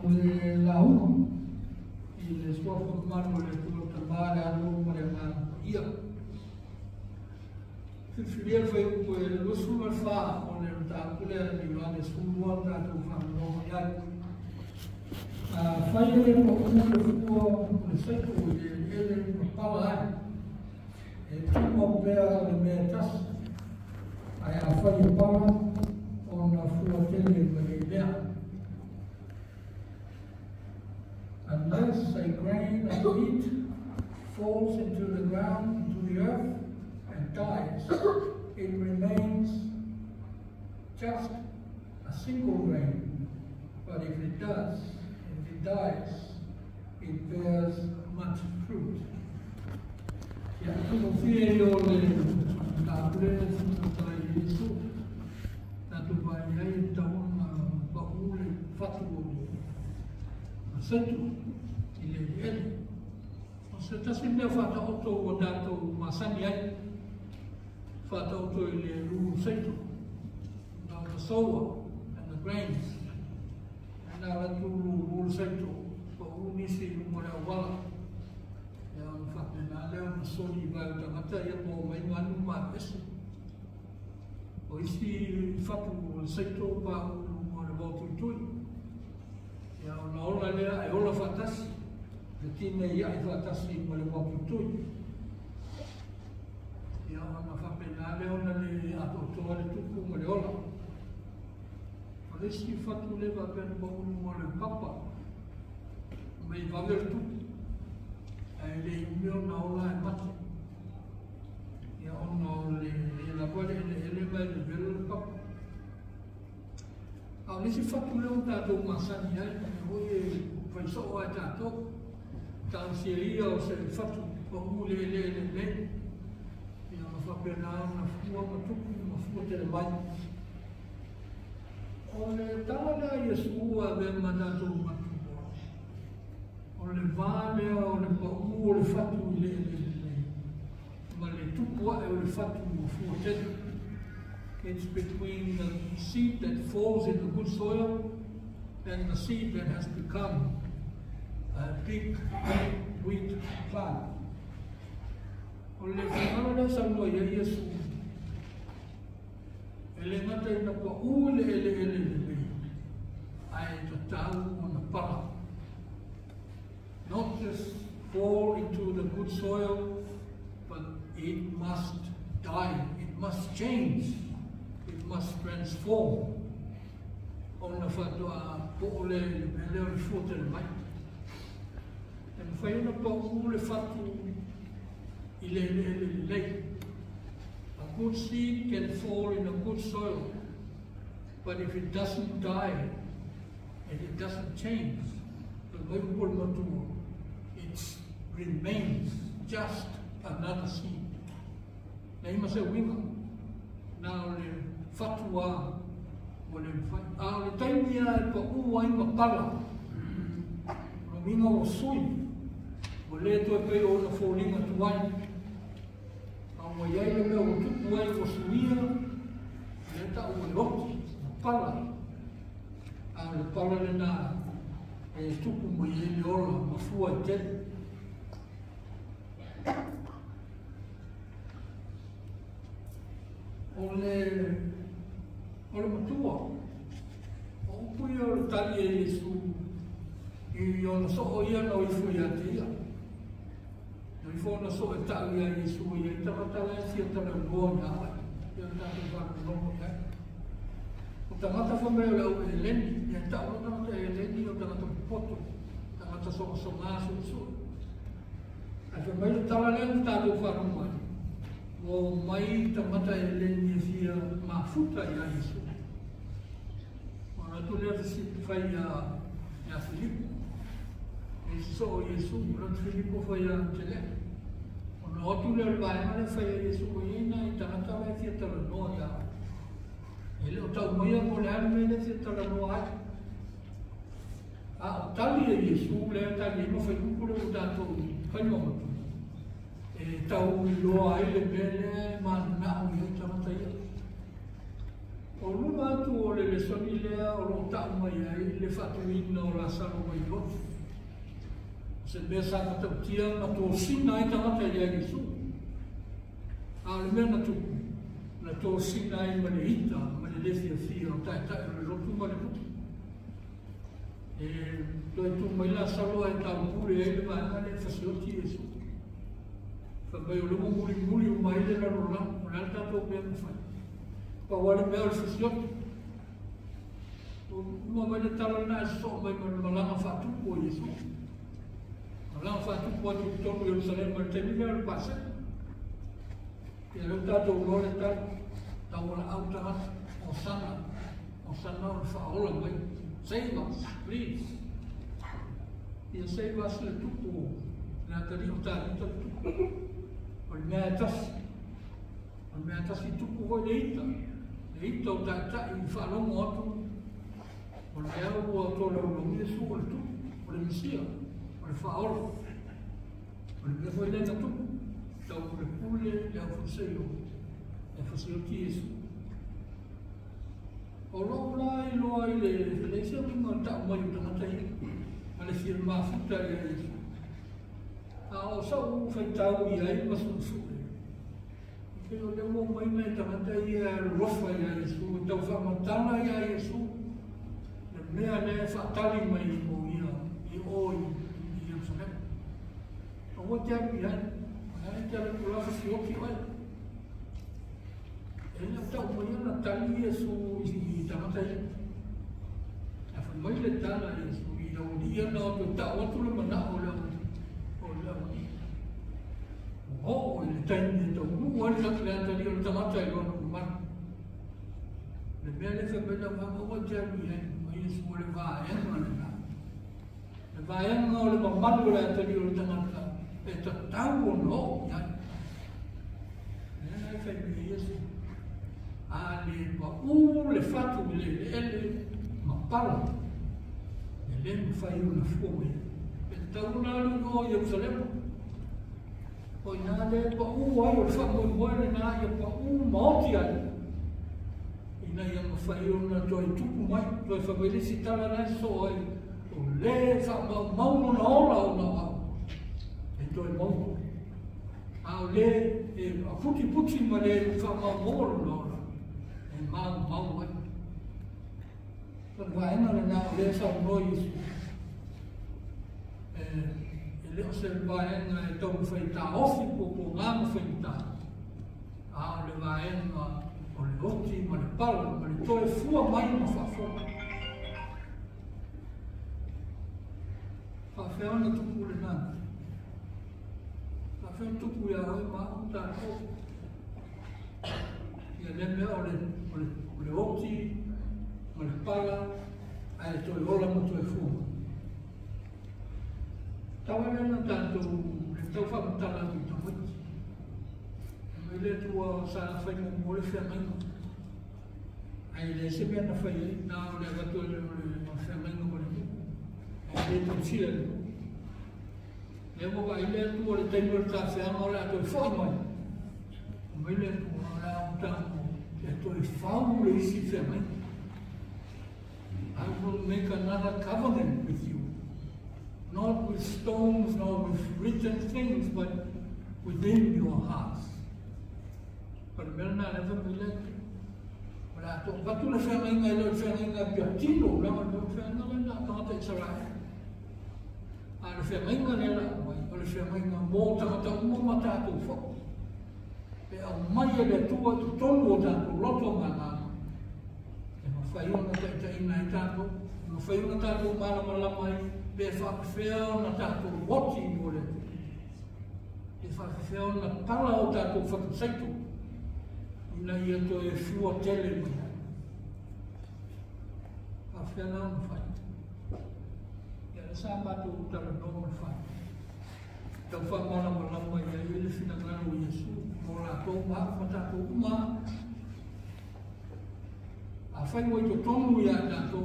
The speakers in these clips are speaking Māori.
le lau i le suafa manu le tua tamare anu ma le ngā ia. Whiwhiria whai upo e lusu mai wha o le rata kulea ni wane sumua nga tu whanau iai. Whai ele mo kule fua le seiko i ele mapala ai. E tumo pēa le mea tasi. Ai a whai e pala o na fua tele ma le mea. Unless a grain of wheat falls into the ground, into the earth, and dies, it remains just a single grain. But if it dies, it bears much fruit. Ya como fie yo le na plena sinta Yesu na tu vai ai tau na baule fatu Santo, il est se tasi mea whata oto o dato masani ai, whata oto i le ruru seito, now the soa and the grains, and now the ruru seito, o unisi mo lea wala, e an whate nā leo na soli vai o tangata ia mo mai manu ma esu, o isi whatu o seito pa ulu mo le waututui, ia ona ola lea e ola whatasi, le tine ia e whatasi mo le waputui. Ia ona whapena lea ona le atotoa le tuku mo le ola. O le si whatu lewa pena mo unu mo le papa, mei wawer tuku, e le umeo na ola e mate. Ia ona le la wale ele mai le velo le papa. Au nisi whatu leo tātou masani ai, hoi whai so ai tātou, tāu sia ia o se whatu, o mule le. Ia na whapena na fua matuku, na fua te le mai. O le tāna Iesua me ma tātou matuku. O le vāne, o le pa'u, o le whatu le. Ma le tuku ai o le whatu o fua tēnu. It's between the seed that falls in the good soil and the seed that has become a big wheat plant. O le whanau sa noa ia Iesu, e le ngata i na pa'u ele, ai ta tau o na para. Not just fall into the good soil, but it must die, it must change. It must transform. Ona whatua po'ole me leo le fuata le mai. E mwhaina pa'u le whatu I le. A good seed can fall in a good soil, but if it doesn't die and it doesn't change, it remains just another seed. Nei ma se winga. Now fatua o le fai a le taimia e pa ua inga pala o minga o sui o le to e pei o na fōlinga tuai a ua iai le mea o tupu ai o suia le ta o le oti pala a le pala le na e tupu mo iai le ola ma fua i tele o le matua, o upui o le tali e Iesu, I o na so'o ia na o I fui ate ia. Na I fo na so'o e ta'u ia Iesu, ia I tamatala e sia tala ngoa ni awa, ia tātou whaka nomo ia. O tangata whamea le au e leni, ia ta'u o tangata e leni o tangata poto, tangata so'o so ngāsu isu. A whamea le tala leni tātou whaka nomo o mai tamata e leni e fia mafuta I a Iesu. O na tu lea si whai a Filipo. E si so o Iesu, o Filipo whai a tele. O na otu lea vai mane whai a Iesu o ina I tangata mai fia tala noa ia. E leo tau maia mo le ane mene fia tala noa ai. A o tali e Iesu, lea tali e ma whai kukule o tātou whai mamatu. E tau loa ai le mele ma na'u I tamata ia. O luma atu o le soni lea o lo tau mai ai le whatuina o la sano mai lofu. Se mea sa matautia ma tō sina ai tangata i ai Jesu. A le mea na tuku, na tō sina ai ma le hita, ma le lefia fia o tai tai o le lotu ma le putu. E toi tu mai la salo e tau pure ai le maanga le fasioti Jesu. Whamai o le muli o mai le raro la, o le alta tō mea mwhai. Pa wale mea o le fasioti. Uma mai le tala na e so mai ma le malanga whatupu o Jesu. Malanga whatupu o tu tonu Jerusalem ma le temile o le pase. Ia leo tātou lore tau wala au tangata o sana o le whaola mai. Save us, please. Ia save us le tupu le atari o tātou tupu. O le mea tasi. O le mea tasi tupu hoi le ita. Le ita o tātai i whalongo atu. O le mea o tō leo lo Jesu o le tupu. O le Mesia. O le whaola. O le mea hoi le na tupu. Tau le pule le au whaseo. E whaseo ki Jesu. O loo la I loa I le sia minga tau mai o tangata I. A le fia mafuta I a Jesu. A o sau whaitau I ai masu sule. Ke o le mo mai mai tangata I a rofa I a Jesu. Tau whamatana I a Jesu. Le mea le whaatali mai I mo ia. I o I Jerusalem. O mo te api ai. Ai te ala kula whawhioki wai. E nga tau mai ana tali Jesu I tangata I. A whamai le tala Jesu I rau ni ana o te tau atu le mana o leo. O leo ni. O le taimi e tau nuu ali lak le atali o le tangata I lona kumana. Le mea le whamai la wama o te api ai. Ma Jesu o le vaenga le na. Le vaenga o le mamalu le atali o le tangata. E ta tau o no, ia. E fai mi Jesu. A le pa le fatu le ele ma pala. E le mi fai una fuome. E tau na lu o Jerusalem. O ina le pa ai o le fatu moere na ia pa maoti ai. Ina ia ma fai una toi tupu mai. Toi fawelisi tala na so ai. O le fa mau na ola o na au. Toi mongo. A le a puti ma le whamamoro lora. E mau ai. Kon vaenga le nā le sa noi Jesu. E leo se vaenga e tau whaita ofi po ngāma whaita. A le vaenga o le oti ma le pala ma le toe fua mai ma whawhona. Whawheona tupu le nāna. Whai tupu ia hoi maa uta o. Ia le mea o le oti, o le pala, a e toi ola mo toi fuma. Tawa lena tātou, le tau whamatala ki ta witi. Me le tua sa whai mo le whea mainga. Ai le se mea na whai ai, nā o le avatua le whea mainga mo le tupu. Ai le tau sia le. E mo vai le tu le tengo le tafeanga o le ato foi mai. O mai le tu o le autamo e to e fau le isi fe mai. I will make another covenant with you. Not with stones, not with written things, but within your hearts. But merna never me le. O le ato, vatu le fe mai ngai le fe ngai piatino, le fe ngai na tangata Israel. A le whea mainga nera mai, o le whea mainga mō tangata uma ma tātou whao. E au mai e le tua tu tonu o tātou roto ngā ngāma. E ma whaiona taitaina i tātou, ma whaiona tātou mārama lamai, pe whakawheona tātou woti o le tu. E whakawheona pala o tātou whakasaito. Ina ia to e fua tele mai. Whakawheona na whai. Sa batu utara nomo fai. Tau fa mana malama ia ele fina ngano Yesu. Ora to ma mata to uma. A fai mo to tonu ia na to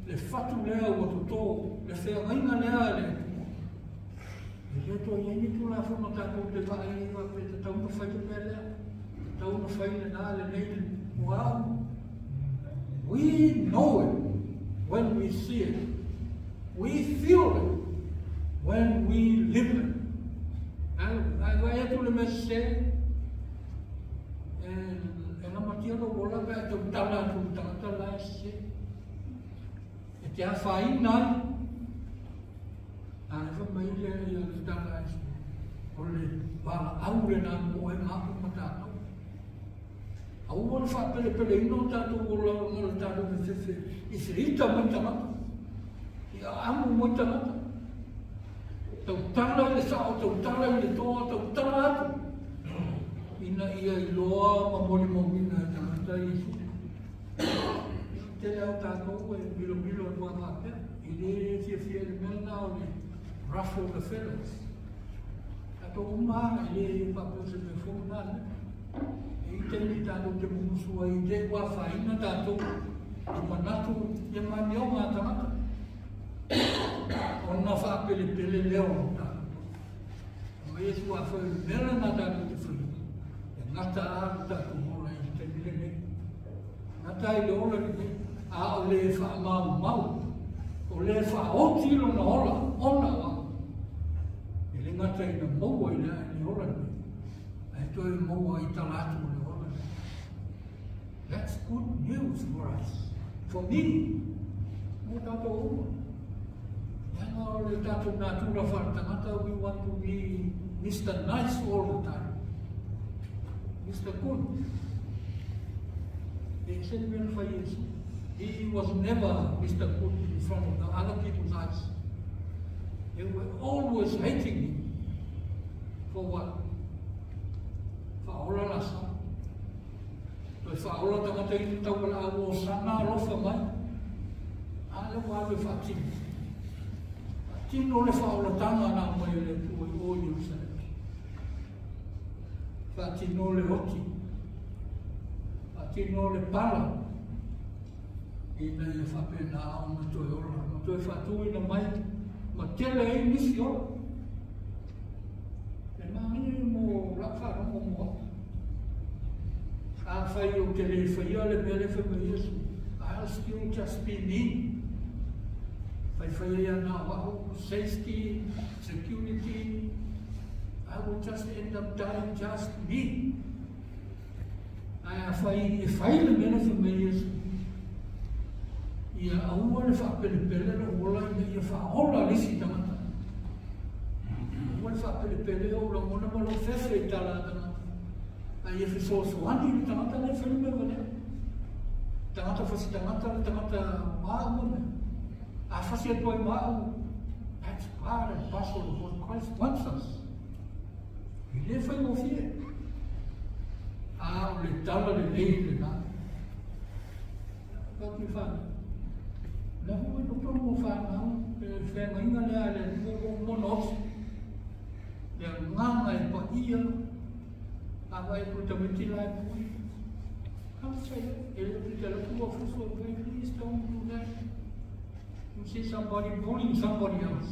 le fatu lea o to to le fea ainga lea le. E to ia ni tu la fa mata to te vai pe tau no fai te lea. Tau no fai le na le nei. Wow. We know it when we see it. We feel it when we live it. And I have to say, and I'm not here to work out to tala se. It ya fine now. And if I made it, tala se. Only while I would not go and happen with that. I won't find Pele no tattoo or no tattoo with it. It's Rita Montamata. I'm Montamata. The Tala is out, the Tala is the door, the Tala. In a year, Loa, Mamoli Momina, Tala is. Tell out that over and below and one up there. It is if you're the men now, ruffle the fellows. At all, man, I lay Papas before none. Tēnei tātou te mumusua I te wawhaina tātou I manatu e mani o ngā tangata. O ngā whāpele leo no tātou. O Iesu whawhau mera ngā tātou te whui. E ngata āru tātou mora I te mire ne. Ngata I le ola ni a o le whaamau mau. O le whaotilo na ola, ona wa. E le ngata I na maua I le ola ni. E toi maua I talatu le. That's good news for us. For me, we want to be Mr. Nice all the time. Mr. Good. He was never Mr. Good in front of the other people's eyes. They were always hating him. For what? For all of us. Toi whaola tangata I te tau la awo sana rofa mai. Ale wawe whaatino. Whaatino le whaola tanga nā mai le pui o Uilisone. Whaatino le hoti. Whaatino le pala. Ina I whapena ao ma toi ola. Ma toi whaatui na mai. Ma tele I nisi ola. E mahi mo rakwhara mo moa. I'll still just be me. Safety, security, I will just end up dying just me. If I live for me, I want to pele no ola I fa ola lisi tamata. I want to pele ola mona malo fefe tala tamata. I have a source one in Tamata, I remember them. Tamata was Tamata, Wow. I said, wow, that's part and parcel of what Christ wants us. We live for no fear. Ah, we tell the lady now. What you find? No, we don't know find now. The family and the monos. They are not like what here. Awai putamiti lai pui. Come say it. Please don't do that. You see somebody bullying somebody else.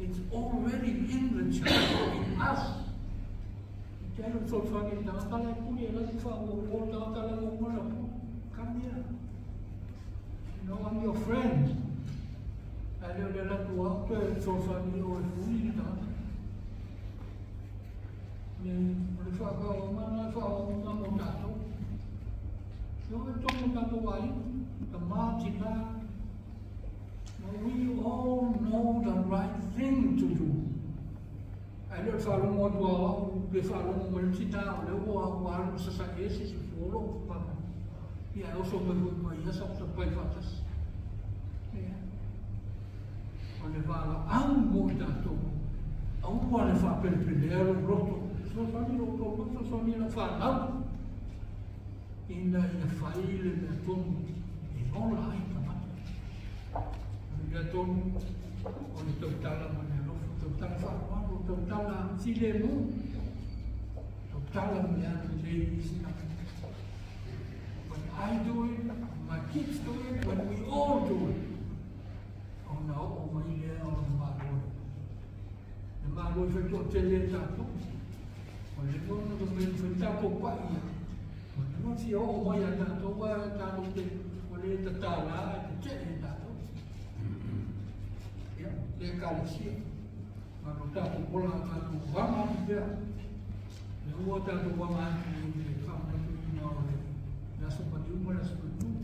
It's already in the child, in us. Tell them so funny. Come here. You know, I'm your friend. I know they're not going to so funny or bullying. Le whakao mana whao ngamo tātou. So e tōmu tātou ai, the mātina. We all know the right thing to do. I don't follow what we follow when it's down. They will want to say, yes, it's follow. Yeah, also with my yes, of the privates. Yeah. When the Vala, I'm more tātou. I want to find a little roto. So fammi lo fanno in file del tono in online il tono con il totale maniera totale farmaco totale silemo totale maniera di when I do it my kids do it when we all do it oh no oh my idea oh ma voi fate tutte le tato le donne dove enfrentar con paia non si ho mai andato a guardare e te tāla e te te e tātou. Ia, le kālesia. Mano tātou pola tātou wama atu pēr. Le ua tātou wama atu le whamatu i nā o le naso pati uma le aso pati uma.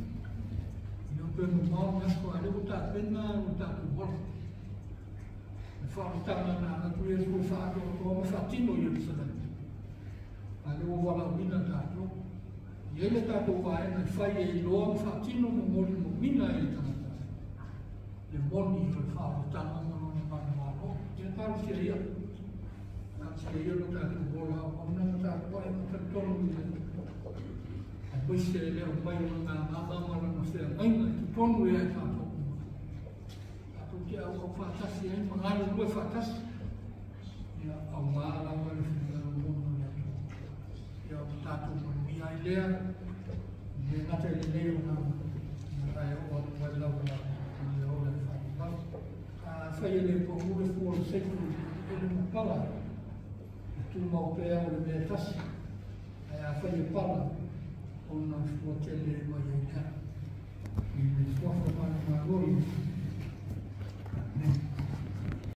Ino pēnu mau naso a leo tātou pēna o tātou pola. Le whamatanga nā natu e rū whātou o toa mawhatino i Uilisone. A leo wala wina tātou. Ia le tātou waena i whai e loa mwhatino mo mori mo mina e tangata. Le moni i le whaatanga mano na mana wano. Ia tāru sia ia. Tāru sia ia no tātou bola. Ona na tātou wae na tātou i le. A poise e leo mai o ngā mamamara na whea ngaina i tonu e ai tātou. Tātou kia au whaatasi e mangaro lue whaatasi. Ia au maara wale whina o mono ni atu. Ia tātou manu. Ai lea, me ngata ele leo na ai o wai lau na i o le whaipau. Whai ele po ure fuo le seku ele ma pala. Tu mau pēa o le mea tasi. Ai a whai e pala o na fuo tele mai e lea.